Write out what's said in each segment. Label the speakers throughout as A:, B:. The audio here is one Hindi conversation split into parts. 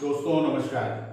A: दोस्तों नमस्कार।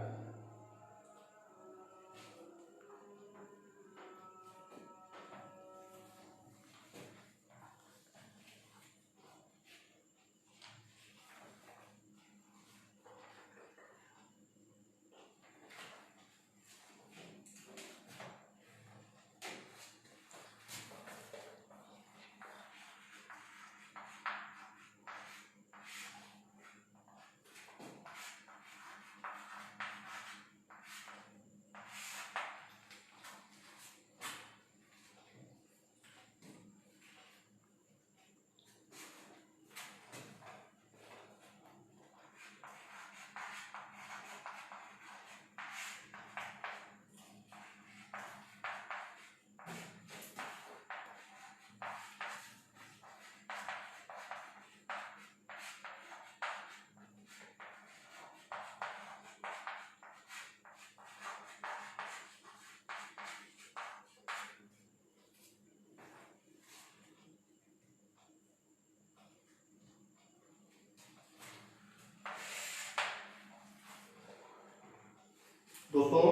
A: दोस्तों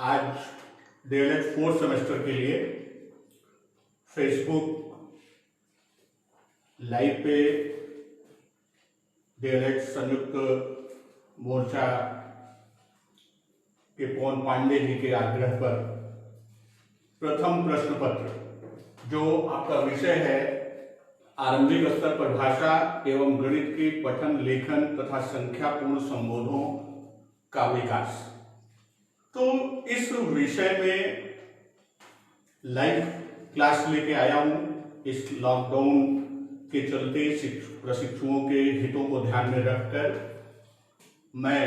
A: आज डीएलएड फोर्थ सेमेस्टर के लिए फेसबुक लाइव पे डीएलएड संयुक्त मोर्चा के पवन पांडे जी के आग्रह पर प्रथम प्रश्न पत्र जो आपका विषय है आरंभिक स्तर पर भाषा एवं गणित के पठन लेखन तथा संख्यापूर्ण संबोधों का विकास, तो इस विषय में लाइव क्लास लेके आया हूं। इस लॉकडाउन के चलते प्रशिक्षुओं के हितों को ध्यान में रखकर मैं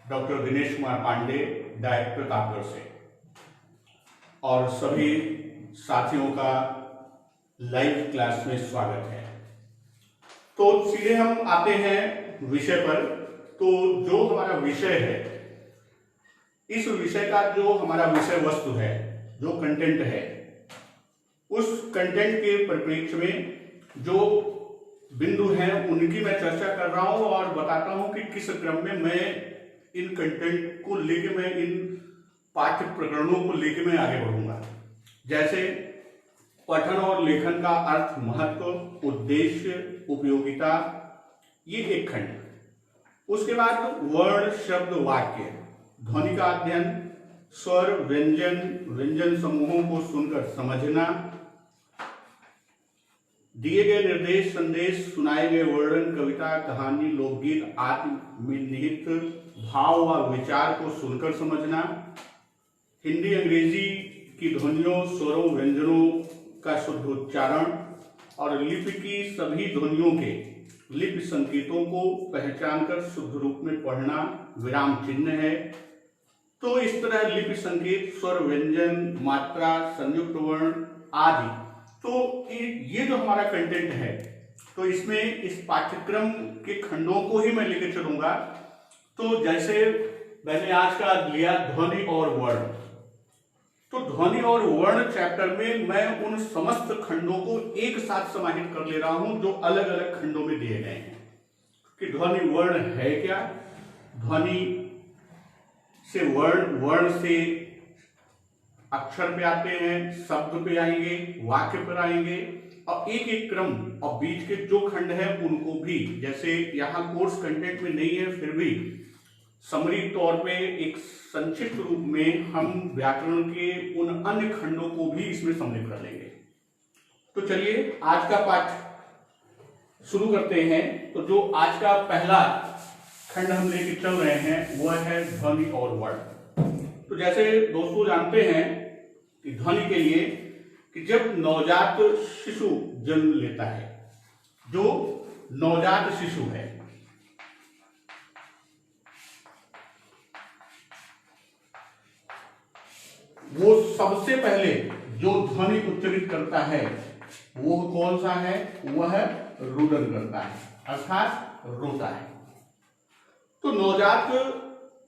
A: डॉक्टर दिनेश कुमार पांडे, डायरेक्टर प्रतापगढ़ से, और सभी साथियों का लाइव क्लास में स्वागत है। तो सीधे हम आते हैं विषय पर। तो जो हमारा विषय है, इस विषय का जो हमारा विषय वस्तु है, जो कंटेंट है, उस कंटेंट के परिप्रेक्ष्य में जो बिंदु हैं उनकी मैं चर्चा कर रहा हूं और बताता हूं कि किस क्रम में मैं इन कंटेंट को लेके, मैं इन पाठ्य प्रकरणों को लेके मैं आगे बढ़ूंगा। जैसे पठन और लेखन का अर्थ, महत्व, उद्देश्य, उपयोगिता, ये एक खंड। उसके बाद वर्ण, शब्द, वाक्य, ध्वनि का अध्ययन, स्वर, व्यंजन, व्यंजन समूहों को सुनकर समझना, दिए गए निर्देश, संदेश, सुनाए गए वर्णन, कविता, कहानी, लोकगीत आदि में निहित भाव व विचार को सुनकर समझना, हिंदी अंग्रेजी की ध्वनियों, स्वरों, व्यंजनों का शुद्ध उच्चारण और लिपि की सभी ध्वनियों के लिपि संकेतों को पहचानकर शुद्ध रूप में पढ़ना विराम चिन्ह है। तो इस तरह लिपि संकेत, स्वर, व्यंजन, मात्रा, संयुक्त वर्ण आदि, तो ये जो हमारा कंटेंट है, तो इसमें इस पाठ्यक्रम के खंडों को ही मैं लेकर चलूंगा। तो जैसे मैंने आज का लिया ध्वनि और वर्ण, तो ध्वनि और वर्ण चैप्टर में मैं उन समस्त खंडों को एक साथ समाहित कर ले रहा हूं जो अलग अलग खंडों में दिए गए हैं कि ध्वनि वर्ण है क्या, ध्वनि से वर्ण, वर्ण से अक्षर पे आते हैं, शब्द पे आएंगे, वाक्य पर आएंगे, और एक एक क्रम और बीच के जो खंड है उनको भी, जैसे यहाँ कोर्स कंटेंट में नहीं है फिर भी समरी तौर पे एक संक्षिप्त रूप में हम व्याकरण के उन अन्य खंडों को भी इसमें सम्मिलित कर लेंगे। तो चलिए आज का पाठ शुरू करते हैं। तो जो आज का पहला खंड हम लेके चल रहे हैं वह है ध्वनि और वर्ण। तो जैसे दोस्तों जानते हैं कि ध्वनि के लिए कि जब नवजात शिशु जन्म लेता है, जो नवजात शिशु है, वो सबसे पहले जो ध्वनि उच्चारित करता है वो कौन सा है? वह रुदन करता है, अर्थात रोता है। तो नवजात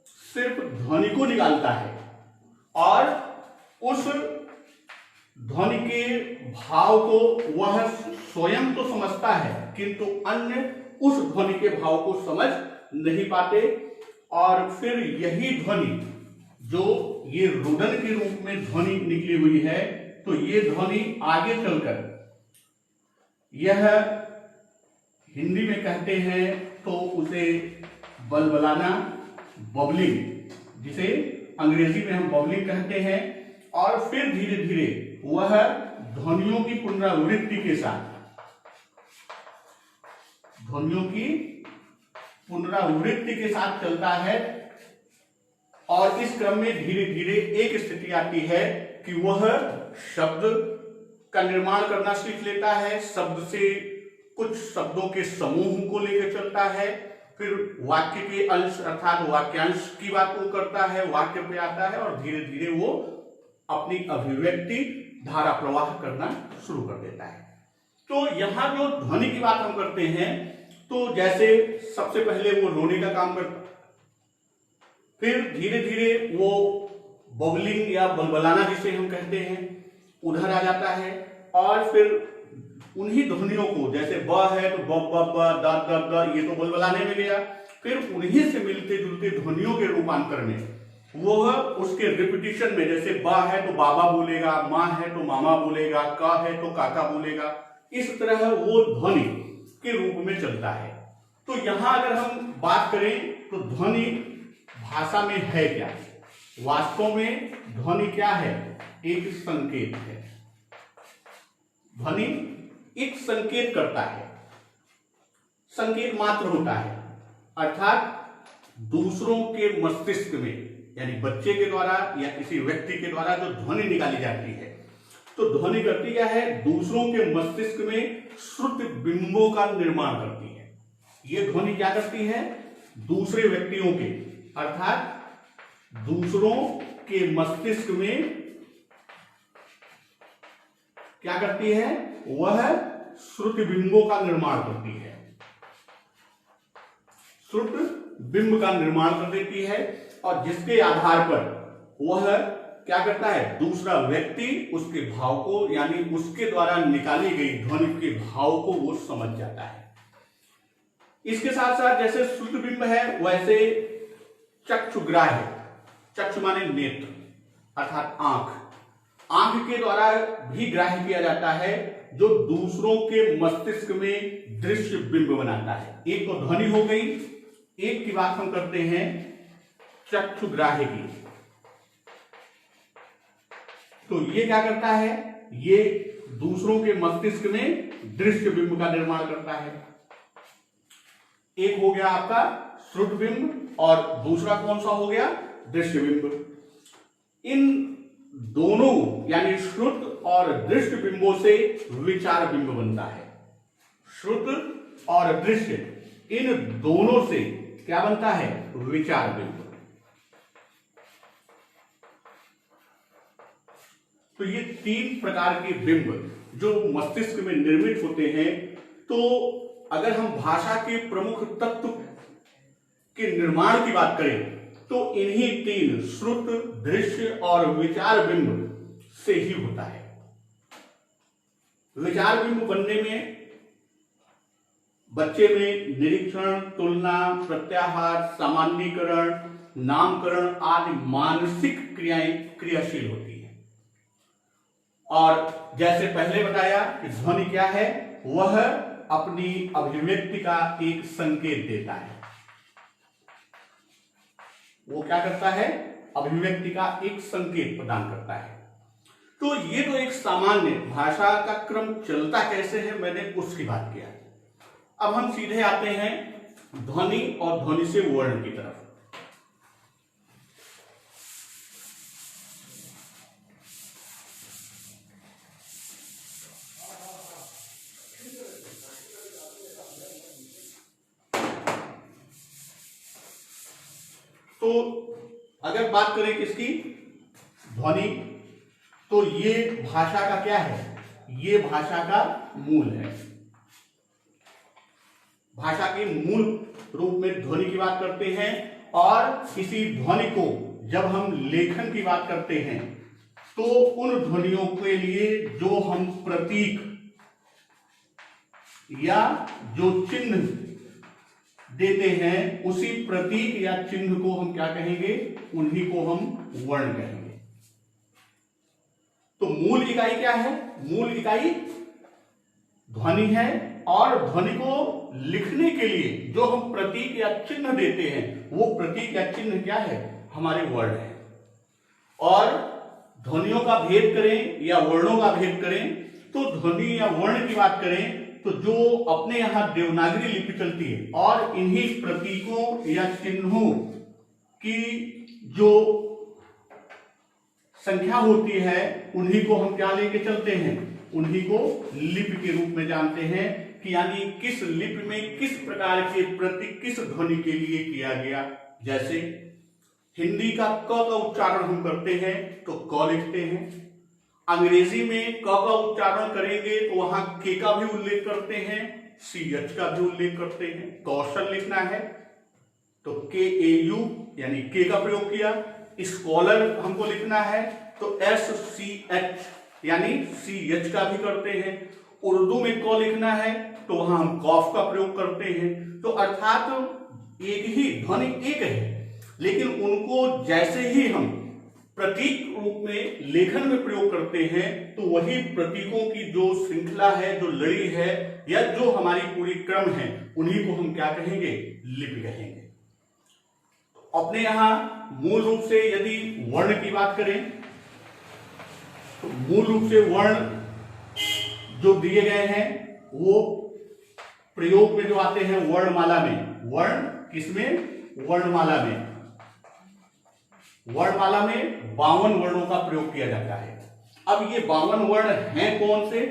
A: सिर्फ ध्वनि को निकालता है और उस ध्वनि के भाव को वह स्वयं तो समझता है, किंतु अन्य उस ध्वनि के भाव को समझ नहीं पाते। और फिर यही ध्वनि जो ये रुदन के रूप में ध्वनि निकली हुई है, तो ये ध्वनि आगे चलकर यह हिंदी में कहते हैं तो उसे बलबलाना, बबलिंग, जिसे अंग्रेजी में हम बबलिंग कहते हैं। और फिर धीरे धीरे वह ध्वनियों की पुनरावृत्ति के साथ, ध्वनियों की पुनरावृत्ति के साथ चलता है। और इस क्रम में धीरे धीरे एक स्थिति आती है कि वह शब्द का निर्माण करना सीख लेता है, शब्द से कुछ शब्दों के समूह को लेकर चलता है, फिर वाक्य के अंश अर्थात वाक्यांश की बात वो करता है, वाक्य पे आता है और धीरे धीरे वो अपनी अभिव्यक्ति धारा प्रवाह करना शुरू कर देता है। तो यहां जो ध्वनि की बात हम करते हैं, तो जैसे सबसे पहले वो रोने का काम करता, फिर धीरे धीरे वो बबलिंग या बलबलाना जिसे हम कहते हैं उधर आ जाता है। और फिर उन्हीं ध्वनियों को, जैसे ब है तो ब ब ब द द द, ये तो बलबलाने में गया। फिर उन्हीं से मिलते जुलते ध्वनियों के रूपांतर में वह उसके रिपीटिशन में, जैसे बा है तो बाबा बोलेगा, माँ है तो मामा बोलेगा, का है तो काका बोलेगा, इस तरह वो ध्वनि के रूप में चलता है। तो यहां अगर हम बात करें तो ध्वनि भाषा में है क्या? वास्तव में ध्वनि क्या है? एक संकेत है। ध्वनि एक संकेत करता है, संकेत मात्र होता है, अर्थात दूसरों के मस्तिष्क में, यानी बच्चे के द्वारा या किसी व्यक्ति के द्वारा जो ध्वनि निकाली जाती है, तो ध्वनि करती क्या है? दूसरों के मस्तिष्क में श्रुति बिंबों का निर्माण करती है। ये ध्वनि क्या करती है? दूसरे व्यक्तियों के अर्थात दूसरों के मस्तिष्क में क्या करती है? वह श्रुति बिंबों का निर्माण करती है, श्रुति बिंब का निर्माण कर देती है। और जिसके आधार पर वह क्या करता है? दूसरा व्यक्ति उसके भाव को, यानी उसके द्वारा निकाली गई ध्वनि के भाव को वो समझ जाता है। इसके साथ साथ जैसे श्रुति बिंब है, वैसे चक्षुग्राह्य, चक्षु माने नेत्र अर्थात आंख, आंख के द्वारा भी ग्राह्य किया जाता है, जो दूसरों के मस्तिष्क में दृश्य बिंब बनाता है। एक तो ध्वनि हो गई, एक की बात हम करते हैं चक्षुग्राह्य की। तो ये क्या करता है? ये दूसरों के मस्तिष्क में दृश्य बिंब का निर्माण करता है। एक हो गया आपका श्रुत बिंब और दूसरा कौन सा हो गया? दृश्य बिंब। इन दोनों यानी श्रुत और दृश्य बिंबों से विचार बिंब बनता है। श्रुत और दृश्य, इन दोनों से क्या बनता है? विचार बिंब। तो ये तीन प्रकार के बिंब जो मस्तिष्क में निर्मित होते हैं। तो अगर हम भाषा के प्रमुख तत्व के निर्माण की बात करें, तो इन्हीं तीन श्रुत, दृश्य और विचार बिंब से ही होता है। विचार बिंब बनने में बच्चे में निरीक्षण, तुलना, प्रत्याहार, सामान्यीकरण, नामकरण आदि मानसिक क्रियाएं क्रियाशील होती है। और जैसे पहले बताया कि ध्वनि क्या है? वह अपनी अभिव्यक्ति का एक संकेत देता है। वो क्या करता है? अभिव्यक्ति का एक संकेत प्रदान करता है। तो ये तो एक सामान्य भाषा का क्रम चलता कैसे है, मैंने उसकी बात किया। अब हम सीधे आते हैं ध्वनि और ध्वनि से वर्ण की तरफ। तो अगर बात करें किसकी? ध्वनि, तो ये भाषा का क्या है? ये भाषा का मूल है। भाषा के मूल रूप में ध्वनि की बात करते हैं। और किसी ध्वनि को जब हम लेखन की बात करते हैं, तो उन ध्वनियों के लिए जो हम प्रतीक या जो चिन्ह देते हैं उसी प्रतीक या चिन्ह को हम क्या कहेंगे, उन्हीं को हम वर्ण कहेंगे। तो मूल इकाई क्या है, मूल इकाई ध्वनि है, और ध्वनि को लिखने के लिए जो हम प्रतीक या चिन्ह देते हैं वो प्रतीक या चिन्ह क्या है, हमारे वर्ण है। और ध्वनियों का भेद करें या वर्णों का भेद करें, तो ध्वनि या वर्ण की बात करें तो जो अपने यहां देवनागरी लिपि चलती है और इन्हीं प्रतीकों या चिन्हों की जो संख्या होती है उन्हीं को हम क्या लेके चलते हैं, उन्हीं को लिपि के रूप में जानते हैं कि यानी किस लिपि में किस प्रकार के प्रतीक किस ध्वनि के लिए किया गया। जैसे हिंदी का क का उच्चारण हम करते हैं तो क लिखते हैं, अंग्रेजी में क का उच्चारण करेंगे तो वहां के का भी उल्लेख करते हैं, CH का भी उल्लेख करते हैं। कौशल लिखना है तो KAU यानी के का प्रयोग किया, स्कॉलर हमको लिखना है तो SCH यानी CH का भी करते हैं। उर्दू में क लिखना है तो वहां हम कॉफ का प्रयोग करते हैं। तो अर्थात एक ही ध्वनि एक है, लेकिन उनको जैसे ही हम प्रतीक रूप में लेखन में प्रयोग करते हैं तो वही प्रतीकों की जो श्रृंखला है, जो लड़ी है, या जो हमारी पूरी क्रम है, उन्हीं को हम क्या कहेंगे, लिपि कहेंगे। तो अपने यहां मूल रूप से यदि वर्ण की बात करें तो मूल रूप से वर्ण जो दिए गए हैं वो प्रयोग में जो आते हैं वर्णमाला में। वर्ण किसमें, वर्णमाला में। वर्णमाला में 52 वर्णों का प्रयोग किया जाता है। अब ये 52 वर्ण हैं कौन से,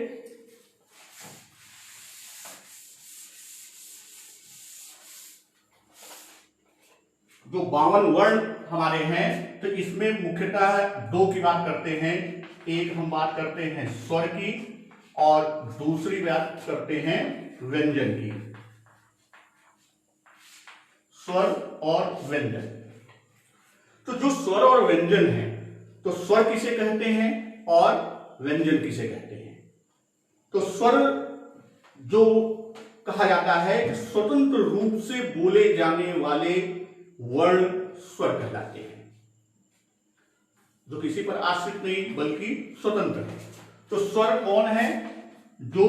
A: जो 52 वर्ण हमारे हैं तो इसमें मुख्यतः दो की बात करते हैं। एक हम बात करते हैं स्वर की और दूसरी बात करते हैं व्यंजन की। स्वर और व्यंजन। तो जो स्वर और व्यंजन है, तो स्वर किसे कहते हैं और व्यंजन किसे कहते हैं। तो स्वर जो कहा जाता है कि स्वतंत्र रूप से बोले जाने वाले वर्ण स्वर कहलाते हैं, जो किसी पर आश्रित नहीं बल्कि स्वतंत्र है। तो स्वर कौन है, जो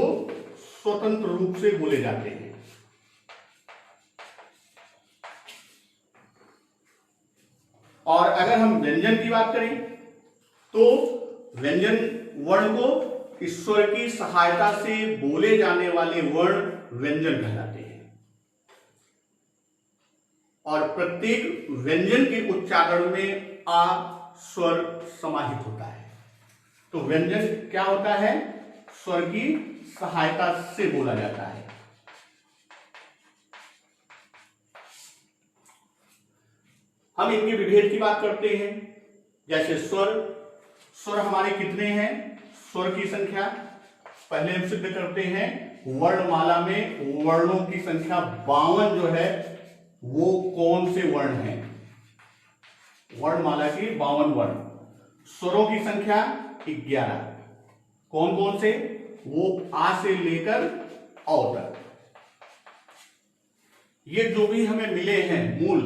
A: स्वतंत्र रूप से बोले जाते हैं। और अगर हम व्यंजन की बात करें तो व्यंजन वर्ण को ईश्वर की सहायता से बोले जाने वाले वर्ण व्यंजन कहलाते हैं। और प्रत्येक व्यंजन के उच्चारण में आ स्वर समाहित होता है। तो व्यंजन क्या होता है, स्वर की सहायता से बोला जाता है। हम इनके विभेद की बात करते हैं। जैसे स्वर, स्वर हमारे कितने हैं, स्वर की संख्या पहले हम सिद्ध करते हैं। वर्णमाला में वर्णों की संख्या 52 जो है वो कौन से वर्ण हैं, वर्णमाला की 52 वर्ण। स्वरों की संख्या 11। कौन कौन से, वो आ से लेकर औ तक। ये जो भी हमें मिले हैं मूल,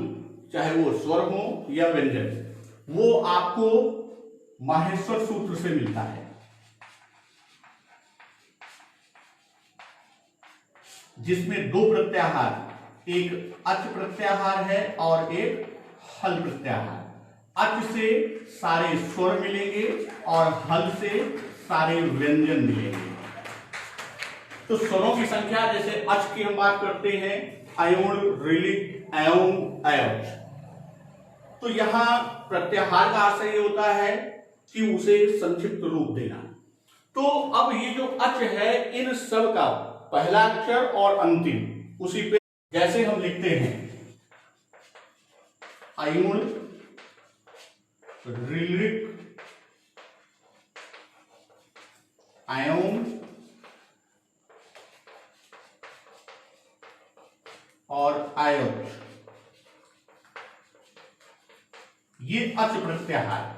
A: चाहे वो स्वर हो या व्यंजन, वो आपको माहेश्वर सूत्र से मिलता है, जिसमें 2 प्रत्याहार, एक अच प्रत्याहार है और एक हल प्रत्याहार। अच से सारे स्वर मिलेंगे और हल से सारे व्यंजन मिलेंगे। तो स्वरों की संख्या, जैसे अच की हम बात करते हैं, अयोण, ऋलिक, अयों, अयोच। तो यहां प्रत्याहार का आशय ये होता है कि उसे संक्षिप्त रूप देना। तो अब ये जो अच है, इन सब का पहला अक्षर और अंतिम उसी पे, जैसे हम लिखते हैं अयोण, ऋलिक, अयों और अयोच, ये अच प्रत्याहार।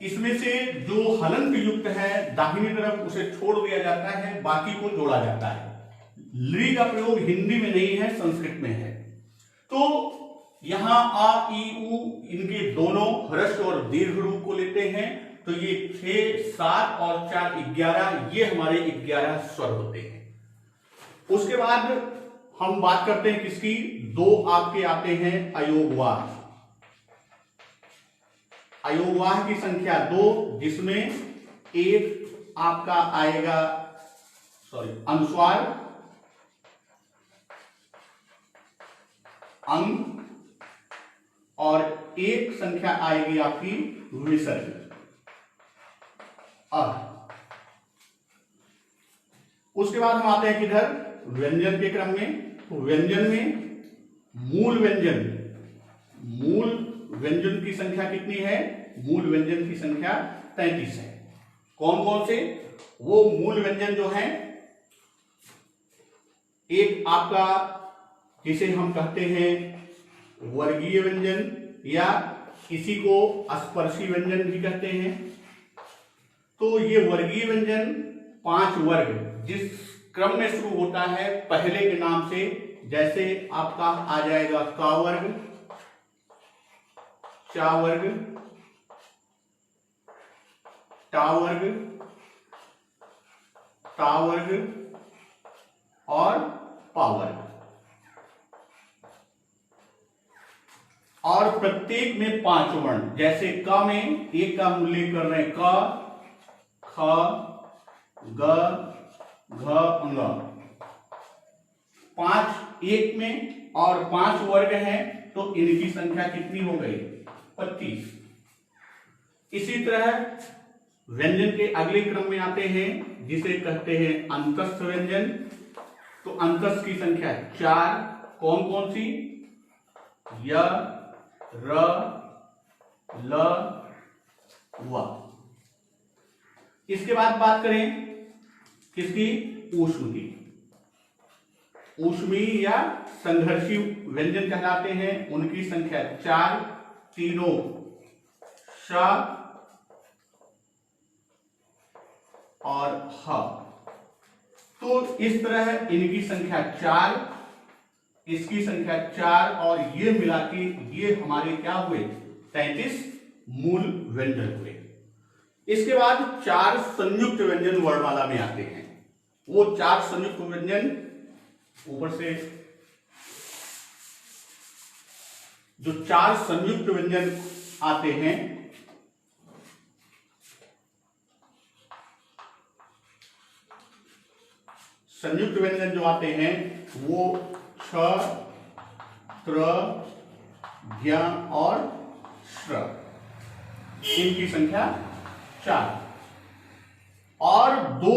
A: इसमें से जो हलंत युक्त है दाहिनी तरफ उसे छोड़ दिया जाता है, बाकी को जोड़ा जाता है। लृ का प्रयोग हिंदी में नहीं है, संस्कृत में है। तो यहां आ ई उ इनके दोनों ह्रस्व और दीर्घ रूप को लेते हैं, तो ये 6, 7 और 4 11, ये हमारे 11 स्वर होते हैं। उसके बाद हम बात करते हैं किसकी, दो आपके आते हैं अयोगवाह। अयोगवाह की संख्या 2, जिसमें एक आपका आएगा अनुस्वार, अंग, और एक संख्या आएगी आपकी विसर्ग, अ। उसके बाद हम आते हैं किधर, व्यंजन के क्रम में। तो व्यंजन में मूल व्यंजन की संख्या कितनी है, मूल व्यंजन की संख्या 33 है। कौन कौन से, वो मूल व्यंजन जो है, एक आपका जिसे हम कहते हैं वर्गीय व्यंजन, या किसी को स्पर्शी व्यंजन भी कहते हैं। तो ये वर्गीय व्यंजन 5 वर्ग जिस क्रम में शुरू होता है पहले के नाम से, जैसे आपका आ जाएगा का वर्ग, चा वर्ग, टा वर्ग, ता वर्ग और पा वर्ग। और प्रत्येक में 5 वर्ण, जैसे क में एक का हम उल्लेख कर रहे हैं, क, ख, ग, घ, अंग। 5 एक में और 5 वर्ग हैं, तो इनकी संख्या कितनी हो गई, 25। इसी तरह व्यंजन के अगले क्रम में आते हैं जिसे कहते हैं अंतस्थ व्यंजन। तो अंतस्थ की संख्या 4, कौन कौन सी, य, र, ल, व। इसके बाद बात करें किसकी, ऊष्म की। ऊष्मी या संघर्षी व्यंजन कहलाते हैं, उनकी संख्या 4, तीनों श और ह। तो इस तरह इनकी संख्या 4, इसकी संख्या 4, और ये मिला के ये हमारे क्या हुए, 33 मूल व्यंजन हुए। इसके बाद 4 संयुक्त व्यंजन वर्णमाला में आते हैं। वो 4 संयुक्त व्यंजन ऊपर से, जो 4 संयुक्त व्यंजन आते हैं, संयुक्त व्यंजन जो आते हैं वो छ, त्र, ज्ञ और श्र, इनकी संख्या 4। और 2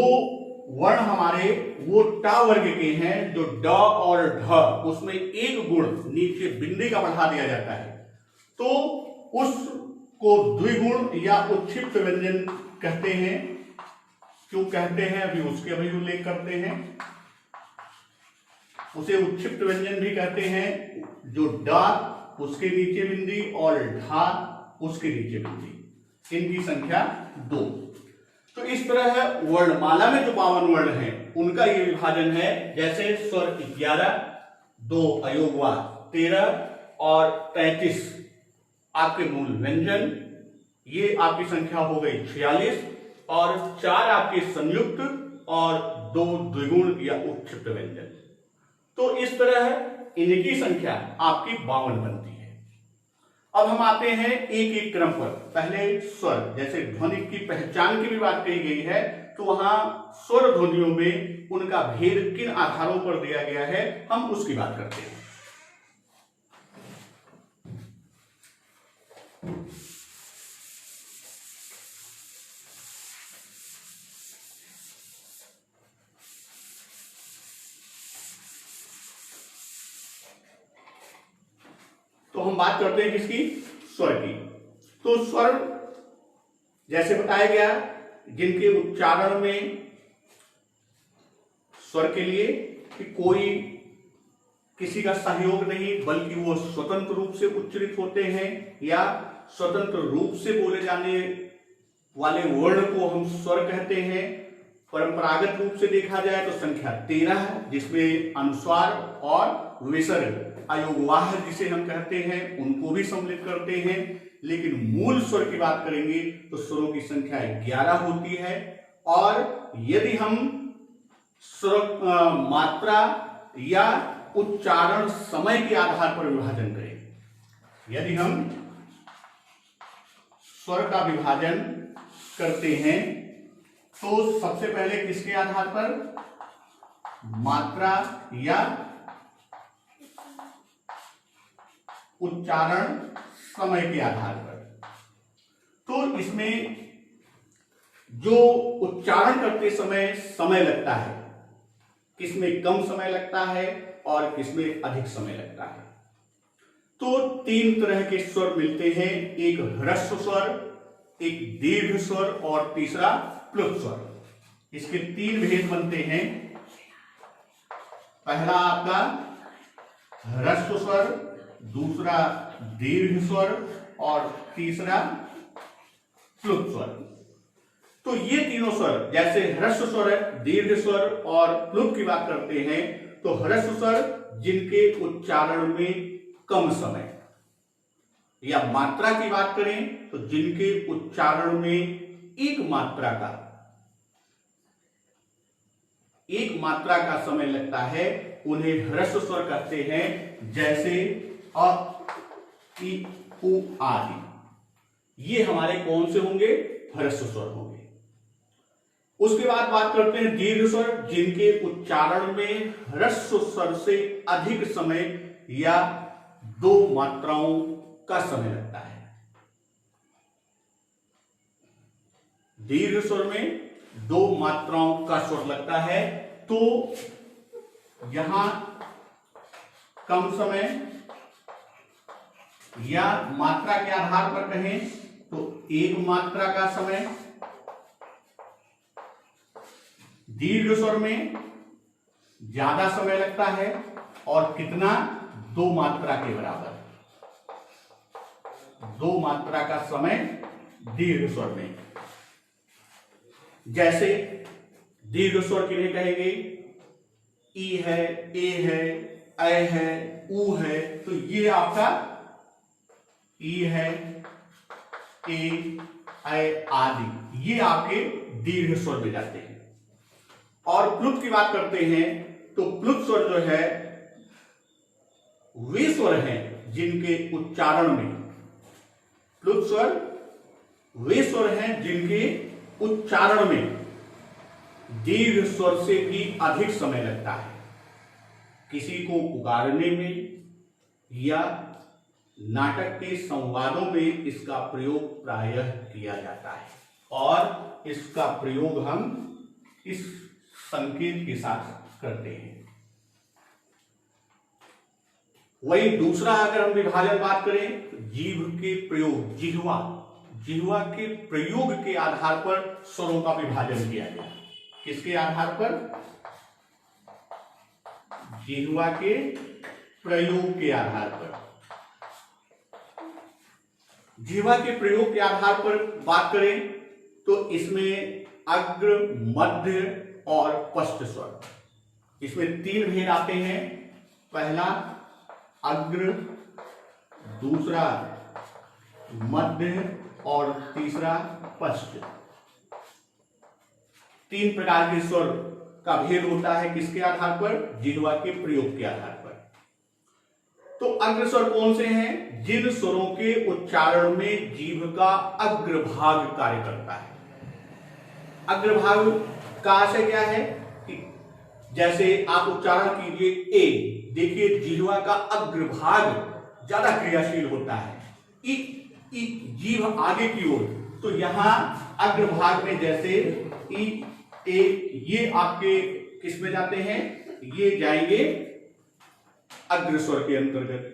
A: वर्ण हमारे वो टा वर्ग के हैं, जो ड और ढ, उसमें एक गुण नीचे बिंदी का बढ़ा दिया जाता है, तो उसको द्विगुण या उत्क्षिप्त व्यंजन कहते हैं। क्यों कहते हैं, अभी उल्लेख करते हैं। उसे उत्क्षिप्त व्यंजन भी कहते हैं, जो डा उसके नीचे बिंदी और ढा उसके नीचे बिंदी, इनकी संख्या 2। तो इस तरह वर्णमाला में जो 52 वर्ण हैं उनका ये विभाजन है। जैसे स्वर 11, 2 अयोगवाह 13 और 33 आपके मूल व्यंजन, ये आपकी संख्या हो गई 46, और 4 आपके संयुक्त और 2 द्विगुण या उत्क्षिप्त व्यंजन। तो इस तरह इनकी संख्या आपकी 52 बनती है। अब हम आते हैं एक एक क्रम पर। पहले स्वर, जैसे ध्वनि की पहचान की भी बात कही गई है, तो वहां स्वर ध्वनियों में उनका भेद किन आधारों पर दिया गया है, हम उसकी बात करते हैं। तो हम बात करते हैं किसकी, स्वर की। तो स्वर जैसे बताया गया, जिनके उच्चारण में स्वर के लिए कि कोई किसी का सहयोग नहीं, बल्कि वो स्वतंत्र रूप से उच्चरित होते हैं, या स्वतंत्र रूप से बोले जाने वाले वर्ण को हम स्वर कहते हैं। परंपरागत रूप से देखा जाए तो संख्या 13 है, जिसमें अनुस्वार और विसर्ग अयोगवाह जिसे हम कहते हैं उनको भी सम्मिलित करते हैं, लेकिन मूल स्वर की बात करेंगे तो स्वरों की संख्या 11 होती है। और यदि हम स्वर मात्रा या उच्चारण समय के आधार पर विभाजन करें, यदि हम स्वर का विभाजन करते हैं तो सबसे पहले किसके आधार पर, मात्रा या उच्चारण समय के आधार पर। तो इसमें जो उच्चारण करते समय समय लगता है, किसमें कम समय लगता है और किसमें अधिक समय लगता है। तो 3 तरह के स्वर मिलते हैं, एक ह्रस्व स्वर, एक दीर्घ स्वर और तीसरा प्लुत स्वर। इसके 3 भेद बनते हैं। पहला आपका ह्रस्व स्वर, दूसरा दीर्घ स्वर और तीसरा प्लुत स्वर। तो ये तीनों स्वर, जैसे ह्रस्व स्वर, दीर्घ स्वर और प्लुत की बात करते हैं, तो ह्रस्व स्वर जिनके उच्चारण में कम समय, या मात्रा की बात करें तो जिनके उच्चारण में एक मात्रा का समय लगता है, उन्हें ह्रस्व स्वर कहते हैं। जैसे अ, इ, उ आदि, ये हमारे कौन से होंगे, ह्रस्व स्वर होंगे। उसके बाद बात करते हैं दीर्घ स्वर, जिनके उच्चारण में ह्रस्व स्वर से अधिक समय या 2 मात्राओं का समय लगता है। दीर्घ स्वर में 2 मात्राओं का स्वर लगता है, तो यहां कम समय या मात्रा के आधार पर कहें तो 1 मात्रा का समय, दीर्घ स्वर में ज्यादा समय लगता है और कितना, 2 मात्रा के बराबर, 2 मात्रा का समय दीर्घ स्वर में। जैसे दीर्घ स्वर किन्हें कहेंगे, ई है, ए है, ऐ है, ऊ है, तो ये आपका ई है, ए, ऐ आदि, ये आपके दीर्घ स्वर में जाते हैं। और प्लुत की बात करते हैं तो प्लुत स्वर जो है वे स्वर हैं जिनके उच्चारण में, प्लुत स्वर वे स्वर हैं जिनके उच्चारण में दीर्घ स्वर से भी अधिक समय लगता है। किसी को पुकारने में या नाटक के संवादों में इसका प्रयोग प्रायः किया जाता है, और इसका प्रयोग हम इस संकेत के साथ करते हैं। वही दूसरा, अगर हम विभाजन बात करें तो जीभ के प्रयोग, जिह्वा के प्रयोग के आधार पर स्वरों का विभाजन किया गया। किसके आधार पर, जिह्वा के प्रयोग के आधार पर। जिह्वा के प्रयोग के आधार पर बात करें तो इसमें अग्र, मध्य और पश्च स्वर, इसमें 3 भेद आते हैं। पहला अग्र, दूसरा मध्य और तीसरा पश्च। 3 प्रकार के स्वर का भेद होता है, किसके आधार पर, जिह्वा के प्रयोग के आधार पर। तो अग्र स्वर कौन से हैं, जिन स्वरों के उच्चारण में जीभ का अग्रभाग कार्य करता है। अग्रभाग का आशय क्या है कि जैसे आप उच्चारण कीजिए ए, देखिए जिह्वा का अग्रभाग ज्यादा क्रियाशील होता है, जीभ आगे की ओर, तो यहां अग्रभाग में जैसे ई, ए, ये आपके किस में जाते हैं, ये जाएंगे अग्र स्वर के अंतर्गत।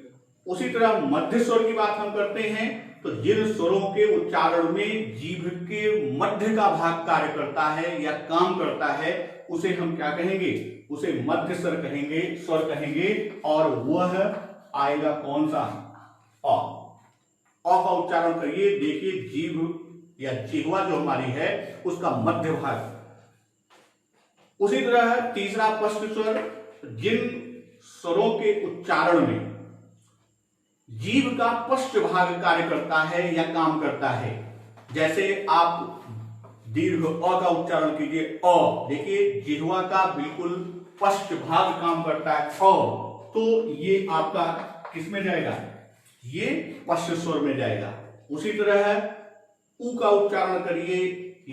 A: उसी तरह मध्य स्वर की बात हम करते हैं तो जिन स्वरों के उच्चारण में जीभ के मध्य का भाग कार्य करता है या काम करता है, उसे हम क्या कहेंगे, उसे मध्य स्वर कहेंगे, और वह आएगा कौन सा, अ का उच्चारण करिए, देखिए जीभ या जिह्वा जो हमारी है उसका मध्य भाग। उसी तरह तीसरा पश्च स्वर, जिन स्वरों के उच्चारण में जीभ का पश्च भाग कार्य करता है या काम करता है। जैसे आप दीर्घ अ का उच्चारण कीजिए, अ, देखिए जिह्वा का बिल्कुल पश्च भाग काम करता है, अ, तो ये आपका किस में जाएगा, ये पश्च स्वर में जाएगा। उसी तरह उ का उच्चारण करिए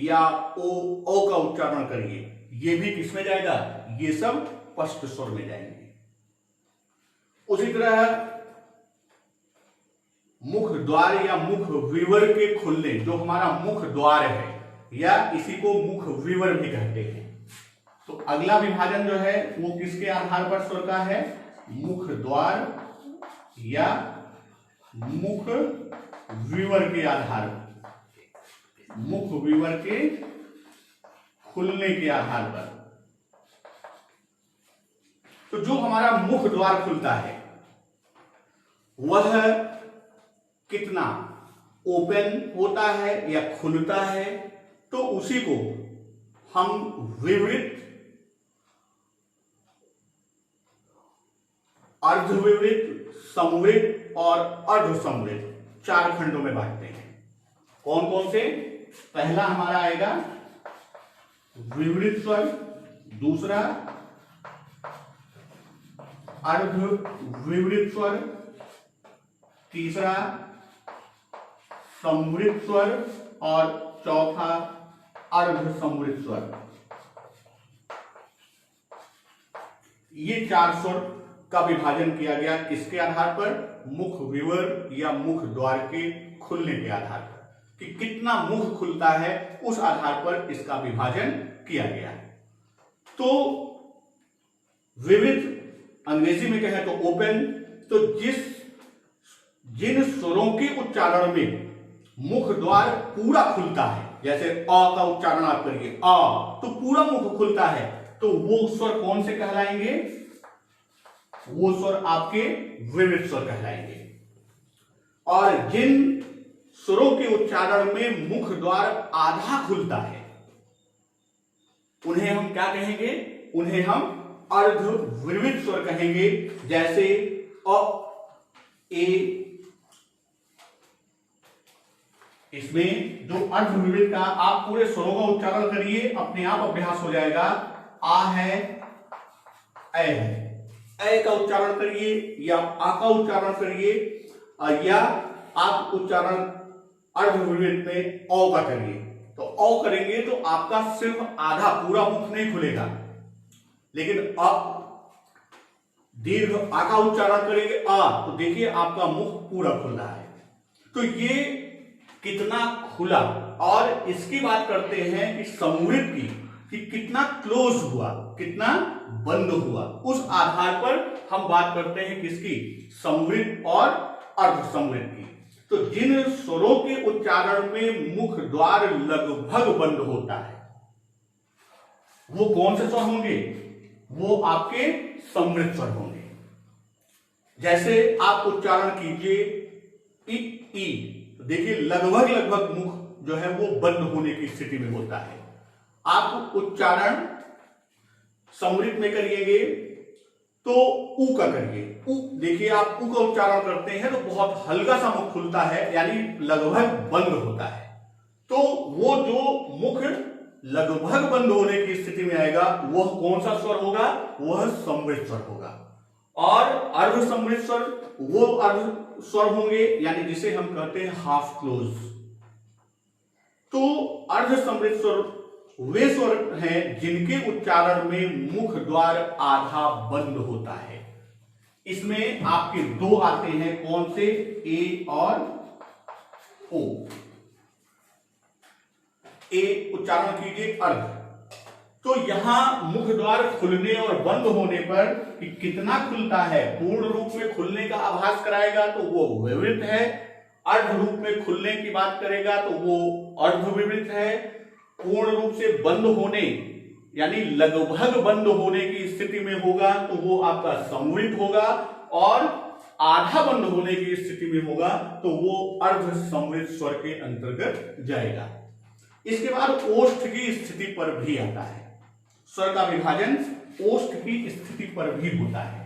A: या ओ का उच्चारण करिए, ये भी किस में जाएगा, ये सब पश्च स्वर में जाएंगे। उसी तरह मुख द्वार या मुख विवर के खुलने, जो हमारा मुख द्वार है या इसी को मुख विवर भी कहते हैं, तो अगला विभाजन जो है वो किसके आधार पर स्वर का है, मुख द्वार या मुख विवर के आधार पर, मुख विवर के खुलने के आधार पर। तो जो हमारा मुख द्वार खुलता है वह कितना ओपन होता है या खुलता है, तो उसी को हम विवृत, अर्धविवृत, समवृत और अर्धसमवृत 4 खंडों में बांटते हैं। कौन कौन से, पहला हमारा आएगा विवृत स्वर, दूसरा अर्धविवृत स्वर, तीसरा समवृत स्वर और चौथा अर्धसमवृत स्वर। ये 4 स्वर का विभाजन किया गया किसके आधार पर, मुख विवर या मुख द्वार के खुलने के आधार पर, कि कितना मुख खुलता है उस आधार पर इसका विभाजन किया गया। तो विविध अंग्रेजी में कहें तो ओपन, तो जिन स्वरों के उच्चारण में मुख द्वार पूरा खुलता है, जैसे अ का उच्चारण आप करिए अ, तो पूरा मुख खुलता है, तो वो स्वर कौन से कहलाएंगे, वो स्वर आपके विविध स्वर कहलाएंगे। और जिन स्वरों के उच्चारण में मुख द्वार आधा खुलता है उन्हें हम क्या कहेंगे, उन्हें हम अर्धविविध स्वर कहेंगे। जैसे अ, ए, इसमें जो अर्धविविध का आप पूरे स्वरों का उच्चारण करिए, अपने आप अभ्यास हो जाएगा। आ है, ए है, ए का उच्चारण करिए या आ का उच्चारण करिए, या आप उच्चारण अर्धविविध में औ का करिए। तो औ करेंगे तो आपका सिर्फ आधा, पूरा मुख नहीं खुलेगा, लेकिन अ दीर्घ आ का उच्चारण करेंगे आ, तो देखिए आपका मुख पूरा खुल रहा है। तो ये कितना खुला, और इसकी बात करते हैं कि समवृत की, कि कितना क्लोज हुआ, कितना बंद हुआ, उस आधार पर हम बात करते हैं किसकी, समवृत और अर्धसमवृत की। तो जिन स्वरों के उच्चारण में मुख द्वार लगभग बंद होता है वो कौन से स्वर होंगे, वो आपके समवृत स्वर होंगे। जैसे आप उच्चारण कीजिए इ, ई, देखिए लगभग मुख जो है वो बंद होने की स्थिति में होता है। आप उच्चारण समवृत में करिएगे तो उ का करिए, उ, देखिए आप उ का उच्चारण करते हैं तो बहुत हल्का सा मुख खुलता है, यानी लगभग बंद होता है। तो वो जो मुख लगभग बंद होने की स्थिति में आएगा वह कौन सा स्वर होगा, वह समवृत स्वर होगा। और अर्धसमवृत स्वर वो अर्ध स्वर होंगे, यानी जिसे हम कहते हैं हाफ क्लोज। तो अर्धसमवृत स्वर वे स्वर हैं जिनके उच्चारण में मुख द्वार आधा बंद होता है। इसमें आपके 2 आते हैं, कौन से, ए और ओ। ए उच्चारण कीजिए अर्ध, तो यहां मुख द्वार खुलने और बंद होने पर कि कितना खुलता है, पूर्ण रूप में खुलने का आभास कराएगा तो वो विवृत है, अर्ध रूप में खुलने की बात करेगा तो वो अर्धविवृत है, पूर्ण रूप से बंद होने यानी लगभग बंद होने की स्थिति में होगा तो वो आपका समवृत होगा, और आधा बंद होने की स्थिति में होगा तो वो अर्धसमवृत स्वर के अंतर्गत जाएगा। इसके बाद ओष्ठ की स्थिति पर भी आता है, स्वर का विभाजन ओष्ठ की स्थिति पर भी होता है।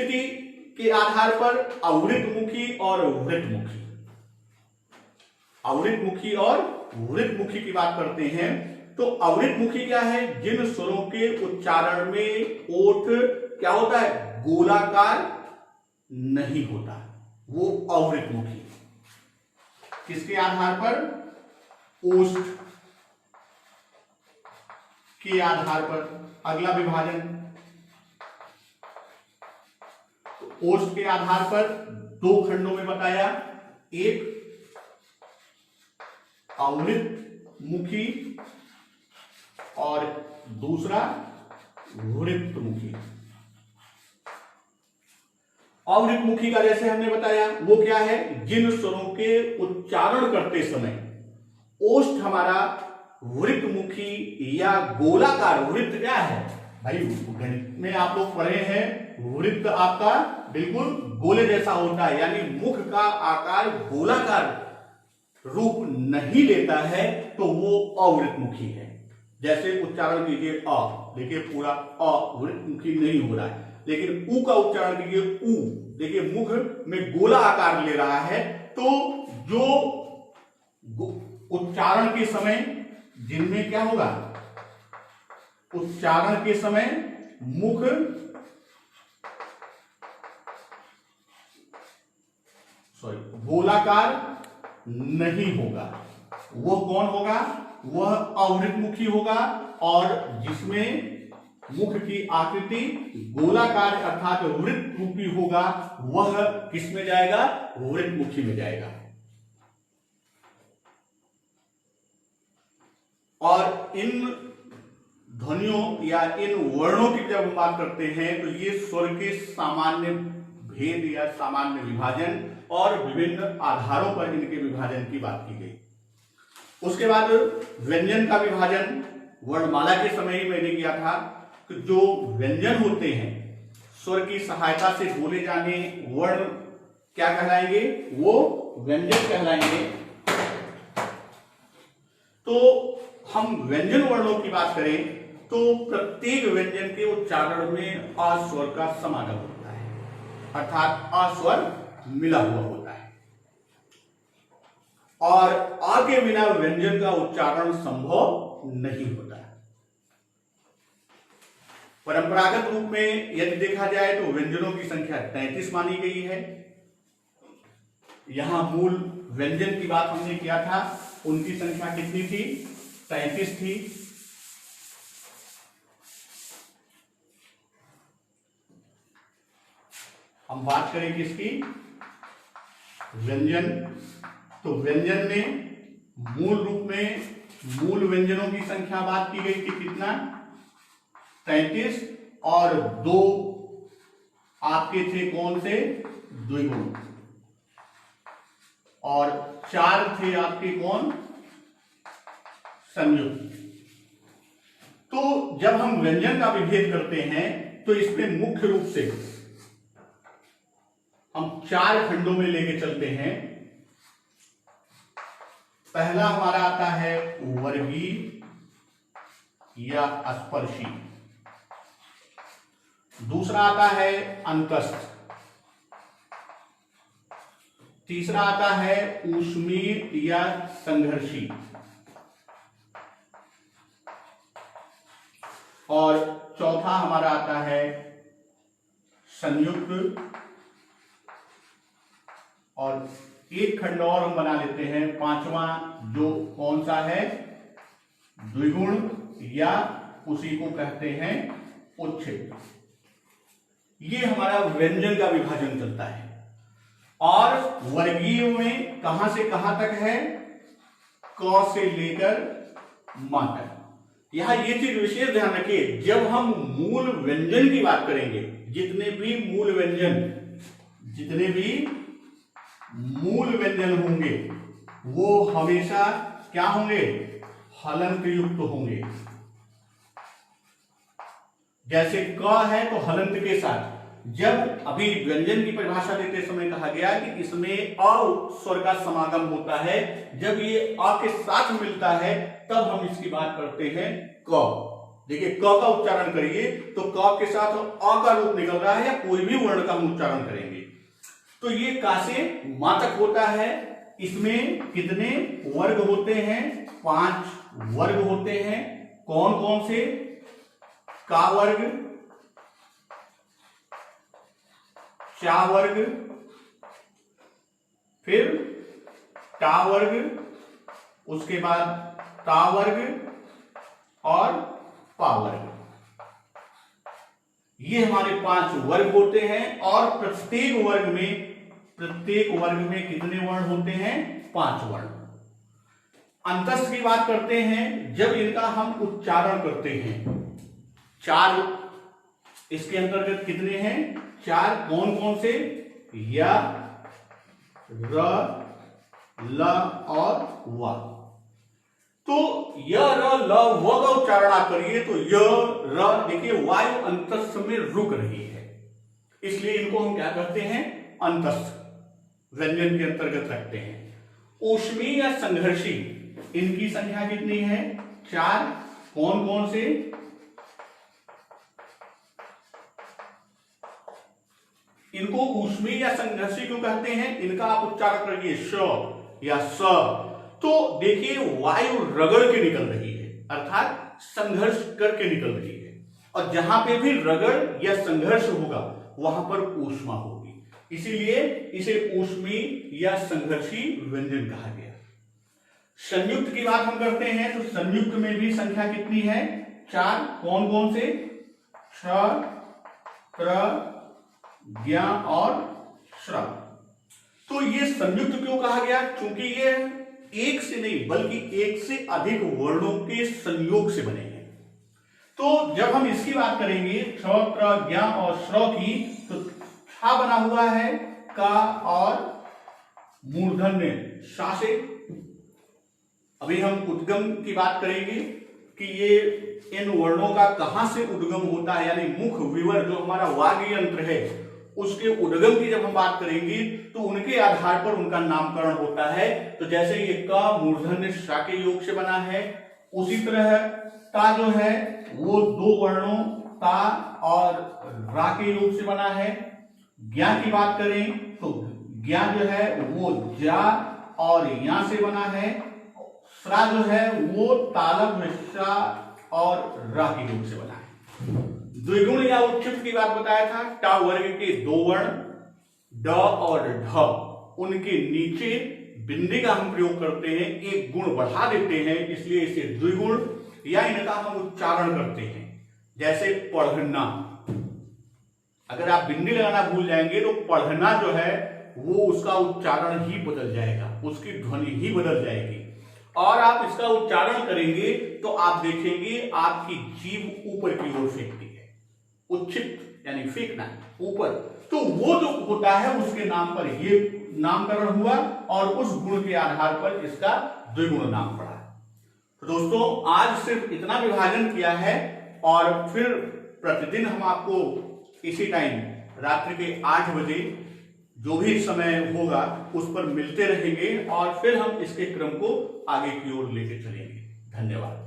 A: स्थिति के आधार पर अवृतमुखी और वृत्तमुखी, अवृतमुखी और वृत्तमुखी की बात करते हैं। तो अवृतमुखी क्या है? जिन स्वरों के उच्चारण में ओठ क्या होता है? गोलाकार नहीं होता, वो अवृतमुखी। किसके आधार पर? ओष्ठ के आधार पर। अगला विभाजन, तो ओष्ठ के आधार पर दो खंडों में बताया, एक अवृतमुखी और दूसरा वृत्तमुखी। अवृतमुखी का जैसे हमने बताया वो क्या है? जिन स्वरों के उच्चारण करते समय ओष्ठ हमारा वृत्तमुखी या गोलाकार, वृत्त क्या है भाई? गणित में आप लोग पढ़े हैं, वृत्त आपका बिल्कुल गोले जैसा होता है, यानी मुख का आकार गोलाकार रूप नहीं लेता है, तो वो अवृत्तमुखी है। जैसे उच्चारण कीजिए अ, देखिए पूरा अ वृत्तमुखी नहीं हो रहा है, लेकिन उ का उच्चारण कीजिए उ, देखिए मुख में गोला आकार ले रहा है। तो जो उच्चारण के समय जिनमें क्या होगा? उच्चारण के समय मुख गोलाकार नहीं होगा, वो कौन होगा? वह अवृतमुखी होगा। और जिसमें मुख की आकृति गोलाकार अर्थात वृत्त रूपी होगा, वह किस में जाएगा? वृत्तमुखी में जाएगा। और इन ध्वनियों या इन वर्णों की जब हम बात करते हैं तो ये स्वर के सामान्य भेद या सामान्य विभाजन और विभिन्न आधारों पर इनके विभाजन की बात की गई। उसके बाद व्यंजन का विभाजन वर्णमाला के समय ही मैंने किया था कि जो व्यंजन होते हैं स्वर की सहायता से बोले जाने वर्ण क्या कहलाएंगे? वो व्यंजन कहलाएंगे। तो हम व्यंजन वर्णों की बात करें तो प्रत्येक व्यंजन के उच्चारण में अ स्वर का समागम होता है, अर्थात अ स्वर मिला हुआ होता है, और अ के बिना व्यंजन का उच्चारण संभव नहीं होता है। परंपरागत रूप में यदि देखा जाए तो व्यंजनों की संख्या 33 मानी गई है। यहां मूल व्यंजन की बात हमने किया था, उनकी संख्या कितनी थी? 33 थी। हम बात करें किसकी? व्यंजन। तो व्यंजन में मूल रूप में मूल व्यंजनों की संख्या बात की गई थी, कितना? 33, और दो आपके थे कौन से? द्विगुण, और 4 थे आपके कौन? संयुक्त। तो जब हम व्यंजन का विभेद करते हैं तो इसमें मुख्य रूप से हम 4 खंडों में लेके चलते हैं। पहला हमारा आता है वर्गीय या स्पर्शी, दूसरा आता है अंतस्थ, तीसरा आता है ऊष्मीय या संघर्षी, और चौथा हमारा आता है संयुक्त। और एक खंड और हम बना लेते हैं, पांचवा, जो कौन सा है? द्विगुण, या उसी को कहते हैं उच्छिष्ट। ये हमारा व्यंजन का विभाजन चलता है। और वर्गीय में कहां से कहां तक है? क से लेकर म तक। यहां ये चीज विशेष ध्यान रखिए, जब हम मूल व्यंजन की बात करेंगे, जितने भी मूल व्यंजन होंगे वो हमेशा क्या होंगे? हलंत युक्त होंगे। जैसे क है तो हलंत के साथ। जब अभी व्यंजन की परिभाषा देते समय कहा गया कि इसमें अ स्वर का समागम होता है, जब ये अ के साथ मिलता है तब हम इसकी बात करते हैं क। देखिए क का उच्चारण करिए तो क के साथ अ का रूप निकल रहा है या कोई भी वर्ण का हम उच्चारण करेंगे तो ये का से मा तक होता है। इसमें कितने वर्ग होते हैं? 5 वर्ग होते हैं। कौन कौन से? का वर्ग, चा वर्ग, फिर टा वर्ग, उसके बाद ता वर्ग और पा वर्ग। ये हमारे 5 वर्ग होते हैं और प्रत्येक वर्ग में कितने वर्ण होते हैं? 5 वर्ण। अंतस्थ की बात करते हैं, जब इनका हम उच्चारण करते हैं 4 इसके अंतर्गत कितने हैं? 4। कौन कौन से? य, र, ल और व। तो य, र, ल, व का उच्चारण आप करिए तो य, र, देखिए वायु अंतस्थ में रुक रही है, इसलिए इनको हम क्या करते हैं? अंतस्थ व्यंजन के अंतर्गत रखते हैं। ऊष्मी या संघर्षी, इनकी संख्या कितनी है? 4। कौन कौन से? इनको ऊष्मी या संघर्षी क्यों कहते हैं? इनका आप उच्चारण करिए श या स, तो देखिए वायु रगड़ के निकल रही है, अर्थात संघर्ष करके निकल रही है, और जहां पे भी रगड़ या संघर्ष होगा वहां पर ऊष्मा होगी, इसीलिए इसे ऊष्मी या संघर्षी व्यंजन कहा गया। संयुक्त की बात हम करते हैं तो संयुक्त में भी संख्या कितनी है? 4। कौन कौन से? छ, त्र, ज्ञ और श्र। तो ये संयुक्त क्यों कहा गया? क्योंकि ये एक से नहीं बल्कि एक से अधिक वर्णों के संयोग से बने हैं। तो जब हम इसकी बात करेंगे छ, त्र, ज्ञ और श्र की, तो छा बना हुआ है का और मूर्धन्य सा से। अभी हम उद्गम की बात करेंगे कि ये इन वर्णों का कहां से उद्गम होता है, यानी मुख विवर जो हमारा वाग् यंत्र है उसके उद्गम की जब हम बात करेंगे तो उनके आधार पर उनका नामकरण होता है। तो जैसे ये क मूर्धन्य सा के योग से बना है, उसी तरह ता जो है वो 2 वर्णों ता और रा के योग से बना है। ज्ञा की बात करें तो ज्ञा जो है वो जा और या से बना है। श्रा जो है वो तालव सा और रा के योग से बना है। द्विगुण या उच्छिष्ट की बात बताया था, टा वर्ग के 2 वर्ण ड और ढ, उनके नीचे बिंदी का हम प्रयोग करते हैं, एक गुण बढ़ा देते हैं, इसलिए इसे द्विगुण या इनका हम उच्चारण करते हैं। जैसे पढ़ना, अगर आप बिंदी लगाना भूल जाएंगे तो पढ़ना जो है वो उसका उच्चारण ही बदल जाएगा, उसकी ध्वनि ही बदल जाएगी, और आप इसका उच्चारण करेंगे तो आप देखेंगे आपकी जीभ ऊपर की ओर फेंकती है। उच्छित यानी फेंकना ऊपर, तो वो जो होता है उसके नाम पर ये नामकरण हुआ और उस गुण के आधार पर इसका द्विगुण नाम पड़ा। तो दोस्तों आज सिर्फ इतना विभाजन किया है और फिर प्रतिदिन हम आपको इसी टाइम रात्रि के 8 बजे जो भी समय होगा उस पर मिलते रहेंगे और फिर हम इसके क्रम को आगे की ओर लेके चलेंगे। धन्यवाद।